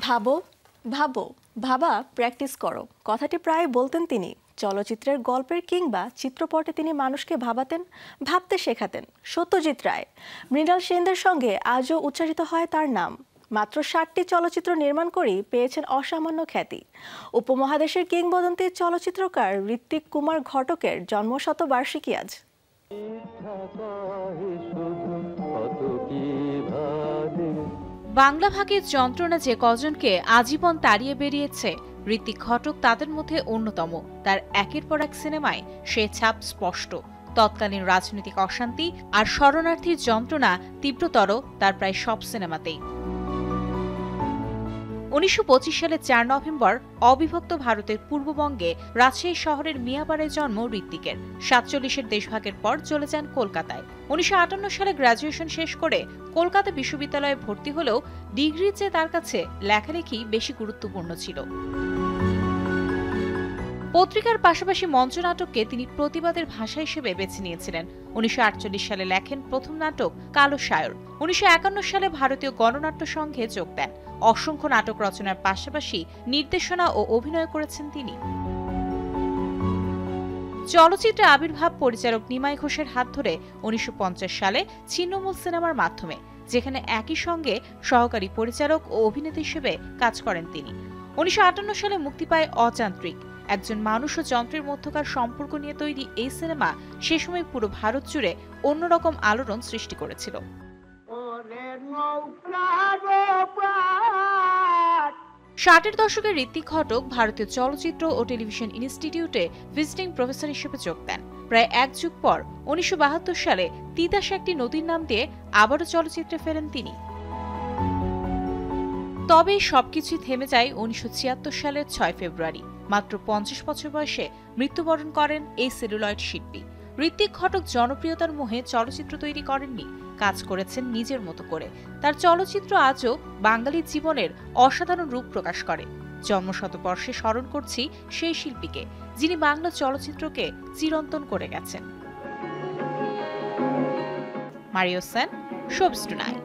ভাবো ভাবো ভাবা প্র্যাকটিস করো কথাটি প্রায় বলতেন তিনি। চলচ্চিত্রের গল্পের কিংবা চিত্রপটে তিনি মানুষকে ভাবাতেন, ভাবতে শেখাতেন। সত্যজিৎ রায়, মৃণাল সেনদের সঙ্গে আজও উচ্চারিত হয় তার নাম। মাত্র 60টি চলচ্চিত্র নির্মাণ করেই পেয়েছেন অসামান্য খ্যাতি। উপমহাদেশের কিংবদন্তি চলচ্চিত্রকার ঋত্বিক কুমার ঘটকের জন্মশতবার্ষিকী আজ। বাংলা ভাগের যন্ত্রণা যে কজনকে আজীবন তাড়িয়ে বেরিয়েছে, ঋত্বিক ঘটক তাদের মধ্যে অন্যতম। তার একের পর এক সিনেমায় সে ছাপ স্পষ্ট। তৎকালীন রাজনৈতিক অশান্তি আর শরণার্থীর যন্ত্রণা তীব্রতর তার প্রায় সব সিনেমাতেই। 1925 সালের 4 নভেম্বর অবিভক্ত ভারতের পূর্ববঙ্গে রাজশাহী শহরের মিয়াপাড়ায় জন্ম ঋত্বিকের। 47-এর দেশভাগের পর চলে যান কলকাতায়। 1958 সালে গ্র্যাজুয়েশন শেষ করে কলকাতা বিশ্ববিদ্যালয়ে ভর্তি হলেও ডিগ্রির চেয়ে তার কাছে লেখালেখি বেশি গুরুত্বপূর্ণ ছিল। পত্রিকার পাশাপাশি মঞ্চনাটককে তিনি প্রতিবাদের ভাষা হিসেবে বেছে নিয়েছিলেন। 1948 সালে লেখেন প্রথম নাটক কালো শায়র। 1951 সালে ভারতীয় গণনাট্য সংঘে যোগ দেন। অসংখ্য নাটক রচনার পাশাপাশি নির্দেশনা ও অভিনয় করেছেন তিনি। চলচ্চিত্রে আবির্ভাব পরিচালক নিমাই ঘোষের হাত ধরে 1950 সালে ছিন্নমূল সিনেমার মাধ্যমে, যেখানে একই সঙ্গে সহকারী পরিচালক ও অভিনেতা হিসেবে কাজ করেন তিনি। 1958 সালে মুক্তি পায় অযান্ত্রিক। একজন মানুষ ও যন্ত্রের মধ্যকার সম্পর্ক নিয়ে তৈরি এই সিনেমা সে সময় পুরো ভারত জুড়ে অন্যরকম আলোড়ন সৃষ্টি করেছিল। 60-এর দশকে ঋত্বিক ঘটক ভারতীয় চলচ্চিত্র ও টেলিভিশন ইনস্টিটিউটে ভিজিটিং প্রফেসর হিসেবে যোগ দেন। প্রায় এক যুগ পর 1972 সালে তিতাস একটি নদীর নাম দিয়ে আবারও চলচ্চিত্রে ফেরেন তিনি। তবে সবকিছুই থেমে যায় 1976 সালের 6 ফেব্রুয়ারি। মাত্র 50 বছর বয়সে মৃত্যুবরণ করেন এই সেলুলয়েড শিল্পী। ঋত্বিক ঘটক জনপ্রিয়তার মোহে চলচ্চিত্র তৈরি করেননি, কাজ করেছেন নিজের মতো করে। তার চলচ্চিত্র আজও বাঙালির জীবনের অসাধারণ রূপ প্রকাশ করে। জন্মশতবর্ষে স্মরণ করছি সেই শিল্পীকে, যিনি বাংলা চলচ্চিত্রকে চিরন্তন করে গেছেন। Mario Sen, showbiz tonight.